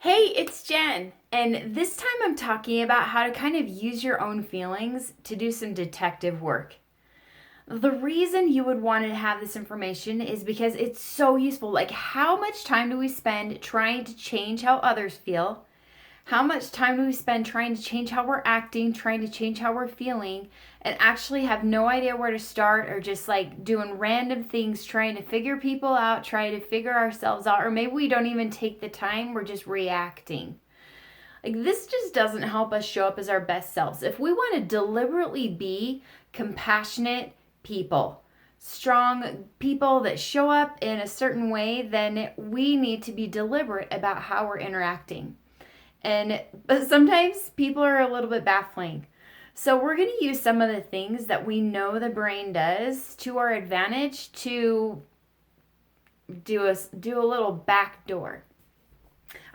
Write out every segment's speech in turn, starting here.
Hey, it's Jen, and this time I'm talking about how to kind of use your own feelings to do some detective work. The reason you would want to have this information is because it's so useful. Like, how much time do we spend trying to change how others feel? How much time do we spend trying to change how we're acting, trying to change how we're feeling, and actually have no idea where to start, or just like doing random things, trying to figure people out, trying to figure ourselves out, or maybe we don't even take the time, we're just reacting. Like, this just doesn't help us show up as our best selves. If we want to deliberately be compassionate people, strong people that show up in a certain way, then we need to be deliberate about how we're interacting. But sometimes people are a little bit baffling. So we're going to use some of the things that we know the brain does to our advantage to do a little backdoor.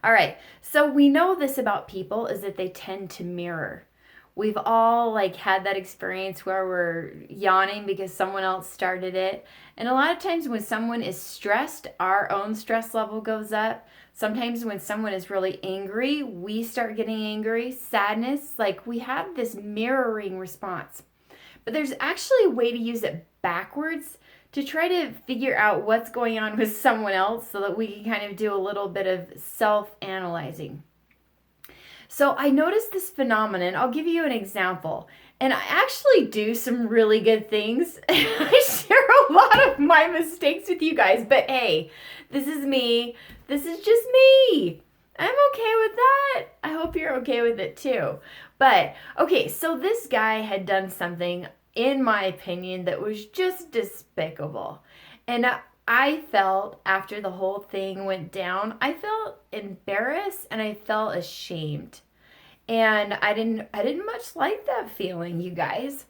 All right. So we know this about people is that they tend to mirror. We've all like had that experience where we're yawning because someone else started it. And a lot of times when someone is stressed, our own stress level goes up. Sometimes when someone is really angry, we start getting angry, sadness, like we have this mirroring response. But there's actually a way to use it backwards to try to figure out what's going on with someone else so that we can kind of do a little bit of self-analyzing. So I noticed this phenomenon. I'll give you an example. And I actually do some really good things. I share a lot of my mistakes with you guys, but hey, this is me. This is just me. I'm okay with that. I hope you're okay with it too. But okay, so this guy had done something, in my opinion, that was just despicable. And I felt, after the whole thing went down, I felt embarrassed and I felt ashamed. And I didn't much like that feeling, you guys.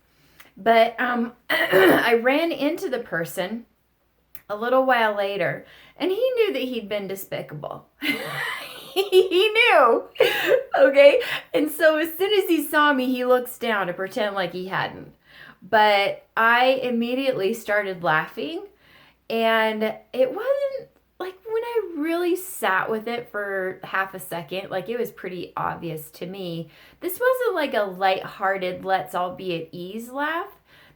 But I ran into the person a little while later, and he knew that he'd been despicable. He knew. Okay? And so as soon as he saw me, he looks down to pretend like he hadn't. But I immediately started laughing, and it wasn't like, when I really sat with it for half a second, like, it was pretty obvious to me. This wasn't like a lighthearted, let's all be at ease laugh.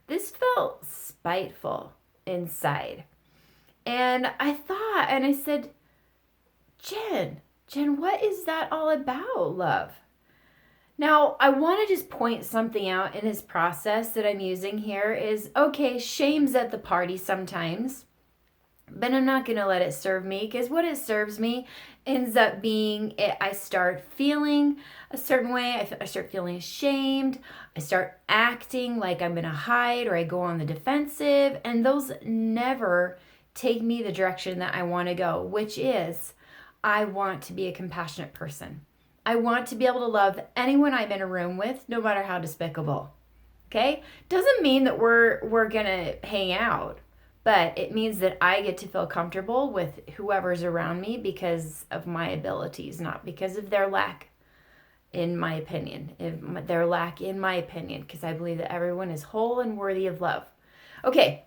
This felt spiteful inside. And I thought, and I said, Jen, what is that all about, love? Now, I want to just point something out in this process that I'm using here is, okay, shame's at the party sometimes, but I'm not going to let it serve me, because what it serves me ends up being I start feeling a certain way. I start feeling ashamed. I start acting like I'm going to hide, or I go on the defensive, and those never take me the direction that I want to go, which is I want to be a compassionate person. I want to be able to love anyone I'm in a room with, no matter how despicable. Okay? Doesn't mean that we're going to hang out, but it means that I get to feel comfortable with whoever's around me because of my abilities, not because of their lack, in my opinion. Their lack, in my opinion, because I believe that everyone is whole and worthy of love. Okay,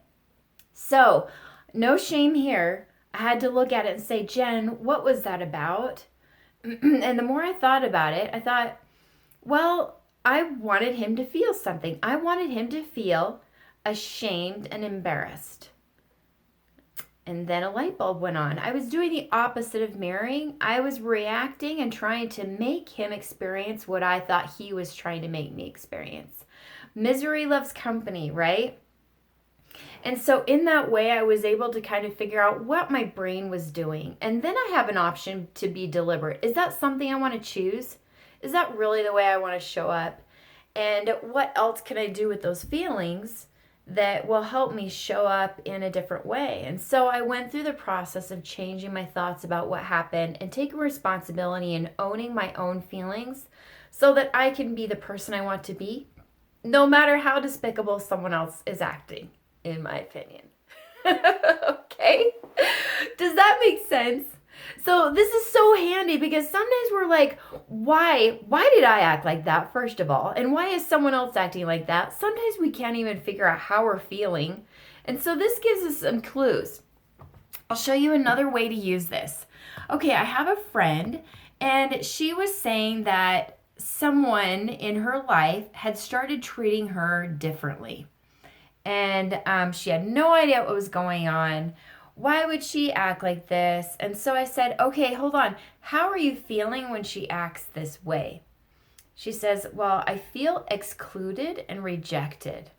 so no shame here. I had to look at it and say, Jen, what was that about? And the more I thought about it, I thought, well, I wanted him to feel something. I wanted him to feel ashamed and embarrassed. And then a light bulb went on. I was doing the opposite of mirroring. I was reacting and trying to make him experience what I thought he was trying to make me experience. Misery loves company, right? And so in that way, I was able to kind of figure out what my brain was doing. And then I have an option to be deliberate. Is that something I want to choose? Is that really the way I want to show up? And what else can I do with those feelings that will help me show up in a different way? And so I went through the process of changing my thoughts about what happened and taking responsibility and owning my own feelings so that I can be the person I want to be, no matter how despicable someone else is acting, in my opinion. Okay? Does that make sense? So this is so handy because sometimes we're like, why did I act like that, first of all? And why is someone else acting like that? Sometimes we can't even figure out how we're feeling. And so this gives us some clues. I'll show you another way to use this. Okay, I have a friend, And she was saying that someone in her life had started treating her differently. And she had no idea what was going on. Why would she act like this? And so I said, okay, hold on. How are you feeling when she acts this way? She says, well, I feel excluded and rejected.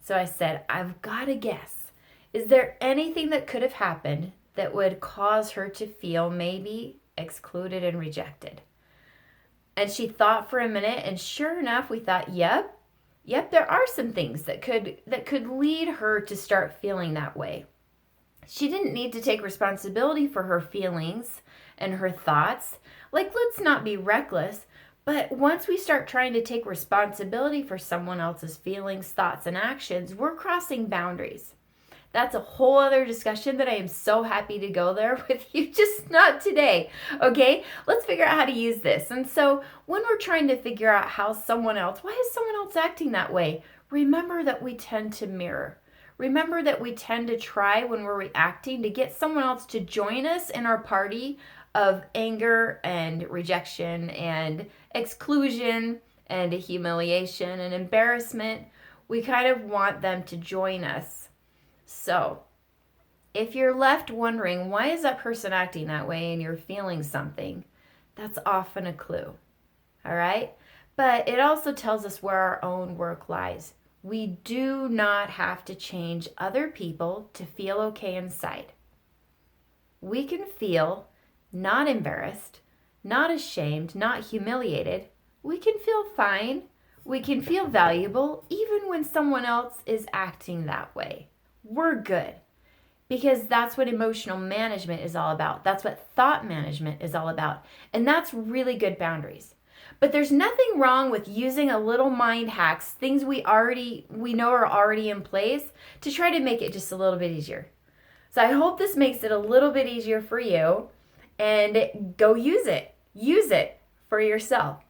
So I said, I've got to guess. Is there anything that could have happened that would cause her to feel maybe excluded and rejected? And she thought for a minute, and sure enough, we thought, yep, there are some things that could lead her to start feeling that way. She didn't need to take responsibility for her feelings and her thoughts. Like, let's not be reckless. But once we start trying to take responsibility for someone else's feelings, thoughts, and actions, we're crossing boundaries. That's a whole other discussion that I am so happy to go there with you, just not today, okay? Let's figure out how to use this. And so when we're trying to figure out why is someone else acting that way? Remember that we tend to mirror. Remember that we tend to try when we're reacting to get someone else to join us in our party of anger and rejection and exclusion and humiliation and embarrassment. We kind of want them to join us. So if you're left wondering, why is that person acting that way, and you're feeling something, that's often a clue. All right? But it also tells us where our own work lies. We do not have to change other people to feel okay inside. We can feel not embarrassed, not ashamed, not humiliated. We can feel fine. We can feel valuable even when someone else is acting that way. We're good, because that's what emotional management is all about. That's what thought management is all about. And that's really good boundaries. But there's nothing wrong with using a little mind hacks, things we know are already in place, to try to make it just a little bit easier. So I hope this makes it a little bit easier for you, and go use it. Use it for yourself.